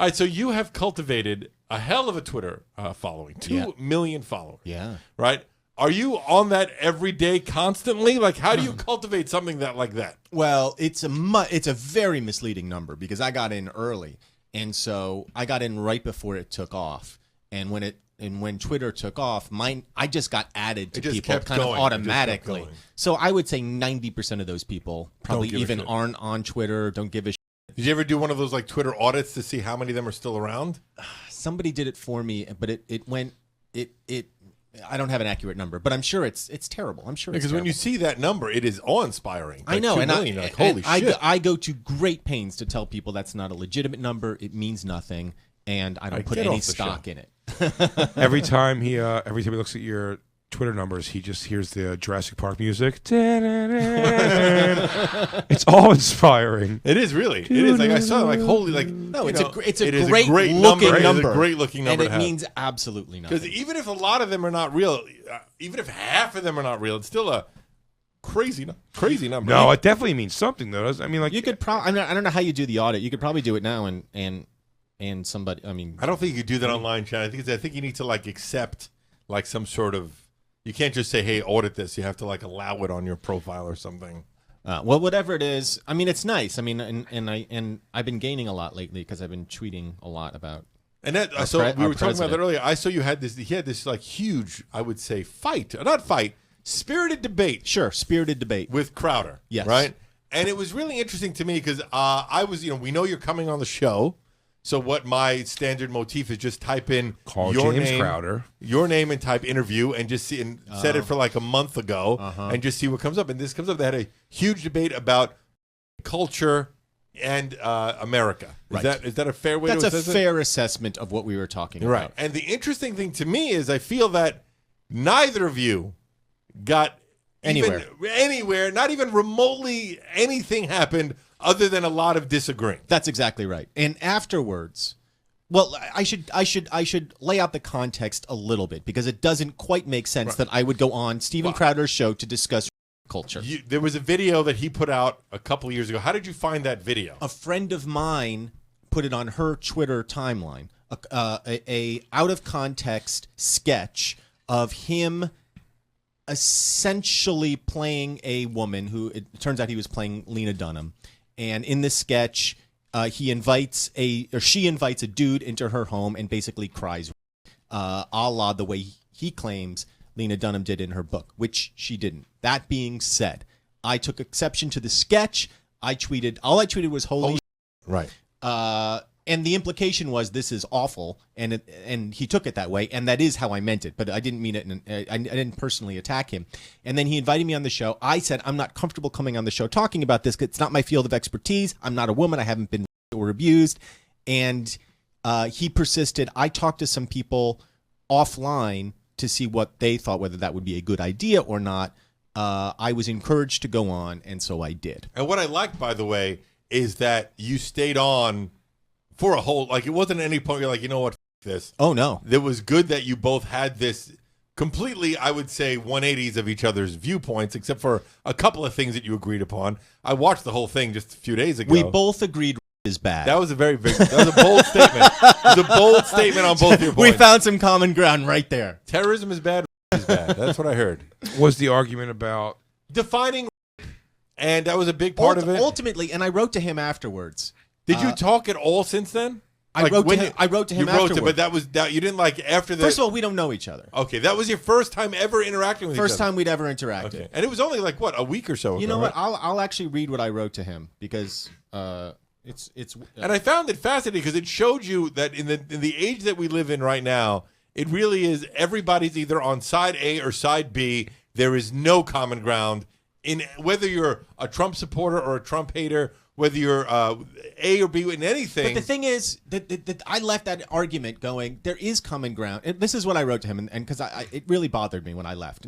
All right, so you have cultivated a hell of a Twitter following, 2 million followers. Yeah. Right? Are you on that every day constantly? Like, how do you cultivate something like that? Well, it's a very misleading number because I got in early, and so I got in right before it took off. And when Twitter took off, I just got added to people kind of automatically. So I would say 90% of those people probably even aren't on Twitter, don't give a shit. Did you ever do one of those like Twitter audits to see how many of them are still around? Somebody did it for me, but it went. I don't have an accurate number, but I'm sure it's terrible. I'm sure because when you see that number, it is awe-inspiring. I know, 2 million, holy shit! I go to great pains to tell people that's not a legitimate number. It means nothing, and I don't put any stock in it. Every time he looks at your Twitter numbers, he just hears the Jurassic Park music. It's all inspiring. It is really. It is. Like I saw, like holy, like no, it's a great looking number. It is a great looking number, and it means absolutely nothing. Because even if a lot of them are not real, even if half of them are not real, it's still a crazy number. No, it definitely means something though. I mean, like you could probably. I don't know how you do the audit. You could probably do it now, and somebody. I mean, I don't think you could do that online, Chad. I think you need to like accept like some sort of. You can't just say, "Hey, audit this." You have to like allow it on your profile or something. Well, whatever it is, I mean, it's nice. I mean, and I've been gaining a lot lately because I've been tweeting a lot about. And that we were talking about that earlier. I saw you had this. He had this like huge, I would say, spirited debate. Sure, spirited debate with Crowder. Yes, right. And it was really interesting to me because I was, we know you're coming on the show. So what my standard motif is just type in Crowder, your name and type interview and just see and set it for like a month ago and just see what comes up. And this comes up. They had a huge debate about culture and America. Is that a fair way to assess it? That's a fair assessment of what we were talking about. Right. And the interesting thing to me is I feel that neither of you got anywhere, not even remotely anything happened other than a lot of disagreeing. That's exactly right. And afterwards, well, I should lay out the context a little bit because it doesn't quite make sense that I would go on Steven Crowder's show to discuss culture. There was a video that he put out a couple of years ago. How did you find that video? A friend of mine put it on her Twitter timeline. A out of context sketch of him essentially playing a woman who it turns out he was playing Lena Dunham. And in this sketch, she invites a dude into her home and basically cries, a la the way he claims Lena Dunham did in her book, which she didn't. That being said, I took exception to the sketch. All I tweeted was holy shit. Right. And the implication was this is awful, and he took it that way, and that is how I meant it. But I didn't mean it, and I didn't personally attack him. And then he invited me on the show. I said I'm not comfortable coming on the show talking about this. It's not my field of expertise. I'm not a woman. I haven't been or abused. And he persisted. I talked to some people offline to see what they thought, whether that would be a good idea or not. I was encouraged to go on, and so I did. And what I liked, by the way, is that you stayed on for a whole, like it wasn't at any point you're like, you know what, this. Oh, no. It was good that you both had this completely, I would say, 180s of each other's viewpoints, except for a couple of things that you agreed upon. I watched the whole thing just a few days ago. We both agreed is bad. That was a very big, that was a bold statement. It was a bold statement on both your points. We found some common ground right there. Terrorism is bad, is bad. That's what I heard. Was the argument about defining, and that was a big part of it. Ultimately, and I wrote to him afterwards. Did you talk at all since then? I wrote to him afterwards. But that you didn't like after that. First of all, we don't know each other. Okay, that was your first time ever interacting with each other. First time we'd ever interacted. Okay. And it was only like what, a week or so ago. You know right? what? I'll actually read what I wrote to him because it's and I found it fascinating because it showed you that in the age that we live in right now, it really is everybody's either on side A or side B. There is no common ground in whether you're a Trump supporter or a Trump hater. Whether you're A or B in anything. But the thing is that I left that argument going, there is common ground. And this is what I wrote to him, and because it really bothered me when I left.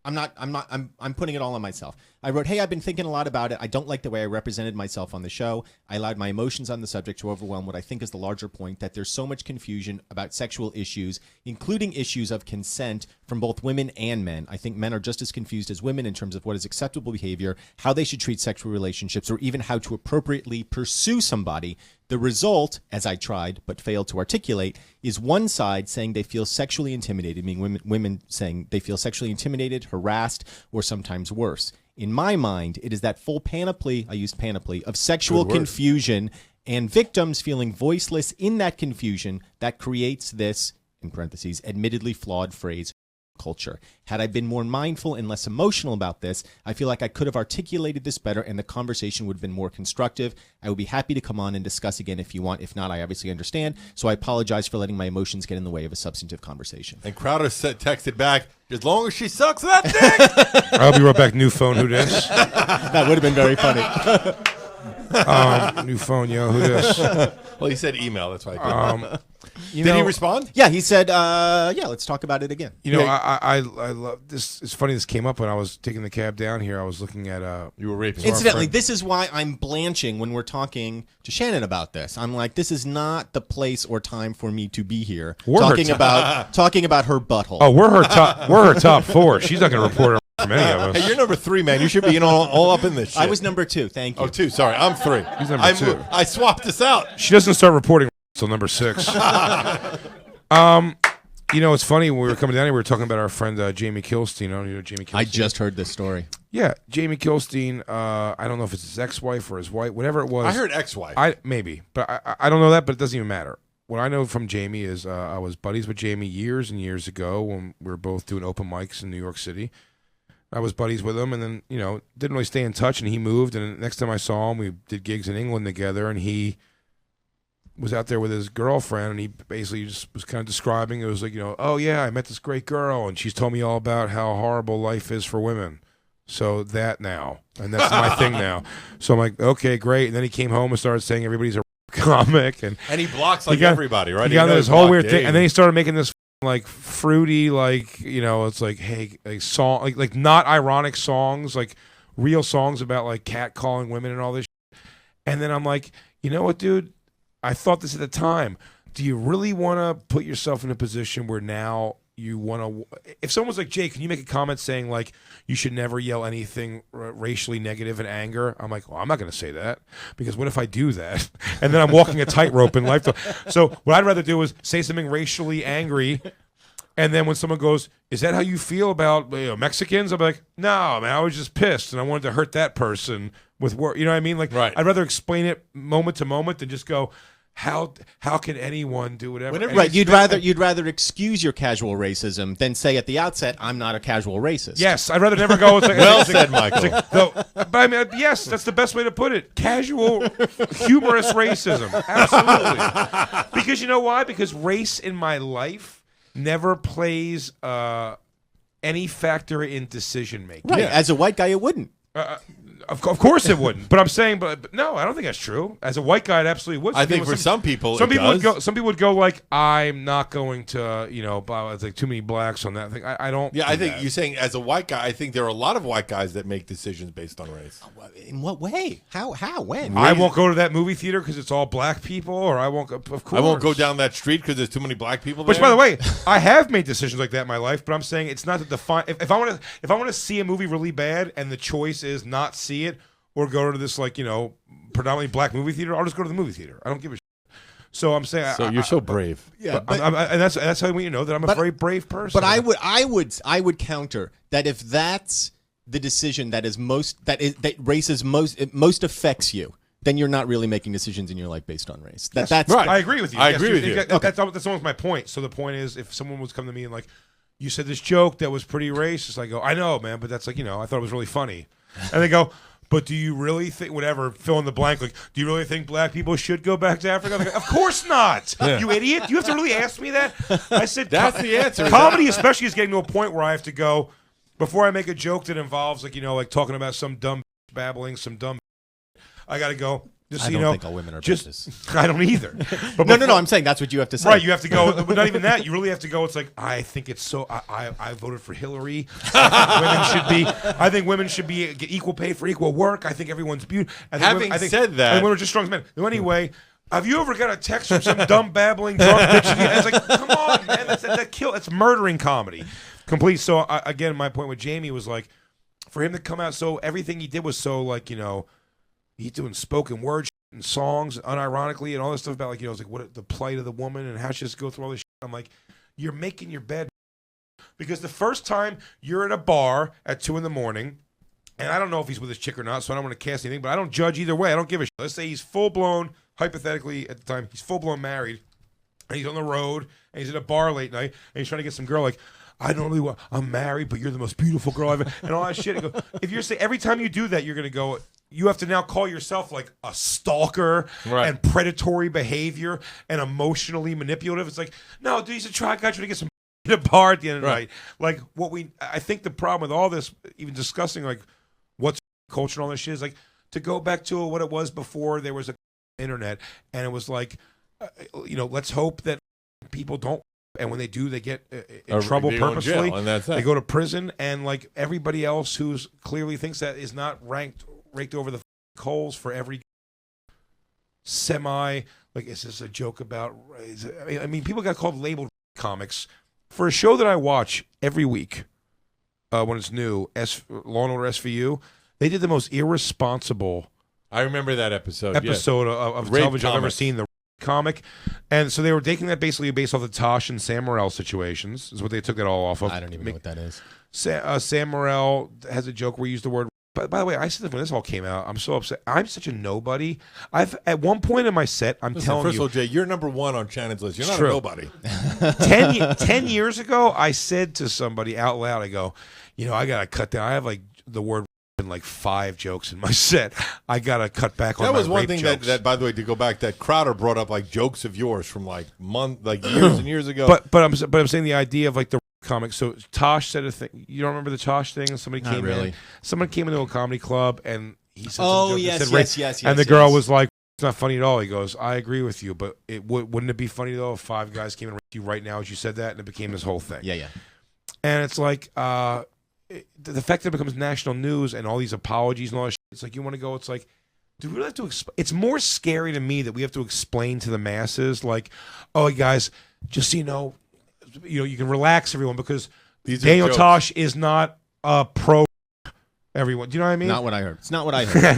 I'm putting it all on myself. I wrote, hey, I've been thinking a lot about it. I don't like the way I represented myself on the show. I allowed my emotions on the subject to overwhelm what I think is the larger point, that there's so much confusion about sexual issues, including issues of consent from both women and men. I think men are just as confused as women in terms of what is acceptable behavior, how they should treat sexual relationships, or even how to appropriately pursue somebody. The result, as I tried but failed to articulate, is one side saying they feel sexually intimidated, meaning women saying they feel sexually intimidated, harassed, or sometimes worse. In my mind, it is that full panoply, I used panoply, of sexual confusion and victims feeling voiceless in that confusion that creates this, in parentheses, admittedly flawed phrase, culture. Had I been more mindful and less emotional about this, I feel like I could have articulated this better and the conversation would have been more constructive. I would be happy to come on and discuss again if you want. If not, I obviously understand. So I apologize for letting my emotions get in the way of a substantive conversation. And Crowder texted back, as long as she sucks that dick. I hope you wrote back, new phone, who dis? That would have been very funny. New phone, yo, who dis? Well, he said email. That's why I did. You Did know, he respond? Yeah, he said, yeah, let's talk about it again. You know, I love this. It's funny this came up when I was taking the cab down here. I was looking at You were raping. Incidentally, this is why I'm blanching when we're talking to Shannon about this. I'm like, this is not the place or time for me to be here talking about her butthole. Oh, we're her top four. She's not going to report her from any of us. Hey, you're number 3, man. You should be all up in this shit. I was number 2. Thank you. Oh, 2. Sorry, I'm 3. He's number 2. I swapped this out. She doesn't start reporting until number 6. You know, it's funny, when we were coming down here, we were talking about our friend Jamie Kilstein. You know Jamie Kilstein? I just heard this story. Yeah, Jamie Kilstein, I don't know if it's his ex-wife or his wife, whatever it was. I heard ex-wife. Maybe, but I don't know that, but it doesn't even matter. What I know from Jamie is I was buddies with Jamie years and years ago when we were both doing open mics in New York City. I was buddies with him, and then, you know, didn't really stay in touch, and he moved, and next time I saw him, we did gigs in England together, and he was out there with his girlfriend, and he basically just was kind of describing, it was like, you know, oh yeah, I met this great girl, and she's told me all about how horrible life is for women. So that now, and that's my thing now. So I'm like, okay, great. And then he came home and started saying everybody's a comic, and he blocks like everybody, right? He got this whole weird thing, and then he started making this like fruity, like, you know, it's like, hey, like song, like not ironic songs, like real songs about like catcalling women and all this shit. And then I'm like, you know what, dude? I thought this at the time. Do you really want to put yourself in a position where now you want to? If someone's like, Jay, can you make a comment saying like you should never yell anything racially negative in anger? I'm like, well, I'm not going to say that, because what if I do that and then I'm walking a tightrope in life? So what I'd rather do is say something racially angry, and then when someone goes, is that how you feel about, you know, Mexicans? I'm like, no, man, I was just pissed and I wanted to hurt that person with work. You know what I mean? Like, right. I'd rather explain it moment to moment than just go, how can anyone do whatever? Right, you'd rather excuse your casual racism than say at the outset, I'm not a casual racist. Yes, I'd rather never go. It's like, well said, Michael. But I mean, yes, that's the best way to put it. Casual, humorous racism, absolutely. Because you know why? Because race in my life never plays any factor in decision making. Right, as a white guy, it wouldn't. Of course it wouldn't. But I'm saying, but no, I don't think that's true. As a white guy, it absolutely would. I think for some people, some people would go like, I'm not going to, you know, it's like too many blacks on that thing. I don't. Yeah, I think you're saying as a white guy, I think there are a lot of white guys that make decisions based on race. In what way? How? When? I won't go to that movie theater because it's all black people, or I won't go. Of course, I won't go down that street because there's too many black people there. Which, by the way, I have made decisions like that in my life, but I'm saying it's not to define. If I want to see a movie really bad and the choice is not see it or go to this, like, you know, predominantly black movie theater, I'll just go to the movie theater. I don't give a shit. So I'm saying, so you're so brave. Yeah, and that's how you know that I'm a very brave person. But I would counter that if that's the decision that race is most affects you, then you're not really making decisions in your life based on race. That's right. I agree with you. I agree with you. That's almost my point. So the point is, if someone was coming to me and like, you said this joke that was pretty racist, I go, I know, man, but that's like, you know, I thought it was really funny, and they go, but do you really think, whatever, fill in the blank, like, do you really think black people should go back to Africa? Like, of course not, you idiot. You have to really ask me that? I said, that's the answer. Comedy especially is getting to a point where I have to go, before I make a joke that involves, like, you know, like talking about some dumb babbling, some dumb, I got to go, Just I so don't you know, think all women are bitches. I don't either. But No. I'm saying that's what you have to say. Right, you have to go. But not even that. You really have to go. It's like I think it's so. I voted for Hillary. I think women should be get equal pay for equal work. I think everyone's beautiful. Having said that, I think women are just strong as men. So anyway, have you ever got a text from some dumb babbling drunk bitch? It's like, come on, man. That's murdering comedy, complete. So again, my point with Jamie was like, for him to come out, so everything he did was so like, he's doing spoken word and songs unironically and all this stuff about like, it's like what the plight of the woman and how she has to go through all this shit. I'm like, you're making your bed, because the first time you're at a bar at 2 a.m, and I don't know if he's with his chick or not, so I don't want to cast anything, but I don't judge either way. I don't give a shit. Let's say he's full-blown, hypothetically at the time, he's full-blown married, and he's on the road, and he's at a bar late night, and he's trying to get some girl like, I don't really want, I'm married, but you're the most beautiful girl I've ever, and all that shit. And go, if you're saying every time you do that, you're going to go, you have to now call yourself like a stalker and predatory behavior and emotionally manipulative. It's like, no, dude, he's a guy trying to get some in a bar at the end of the night. Like I think the problem with all this, even discussing like what's culture and all this shit, is like to go back to what it was before there was a internet, and it was like, let's hope that people don't. And when they do, they get in trouble purposefully. And that's they go to prison, and like everybody else who's clearly thinks that is not raked over the coals for every semi. Like, is this a joke about? I mean, people got called labeled comics for a show that I watch every week when it's new. Law and Order SVU. They did the most irresponsible. I remember that episode of television I've ever seen. The comic, and so they were taking that basically based off the Tosh and Sam Morril situations is what they took that all off of. I don't even know what that is. Sam Morril has a joke where he used the word, but by the way, I said this when this all came out, I'm so upset. I'm such a nobody. At one point in my set, telling first you, of all, Jay, you're number one on Shannon's list. You're not true. a nobody. 10 years ago, I said to somebody out loud, I go, I gotta cut down. I have like the word in like 5 jokes in my set. I gotta cut back on. That was one rape thing jokes. that, by the way, to go back, that Crowder brought up like jokes of yours from like years and years ago. But I'm saying the idea of like the comic. So Tosh said a thing. You don't remember the Tosh thing? Somebody came in. Someone came into a comedy club and he said, "Oh some joke that yes, said yes." And the girl was like, "It's not funny at all." He goes, "I agree with you, but wouldn't it be funny though if 5 guys came and raped you right now as you said that, and it became this whole thing?" Yeah. And it's like the fact that it becomes national news and all these apologies and all that shit, it's like you want to go, it's like, do we really have to it's more scary to me that we have to explain to the masses, like, oh, guys, just so you can relax, everyone, because Daniel Tosh is not a pro everyone. Do you know what I mean? Not what I heard. It's not what I heard.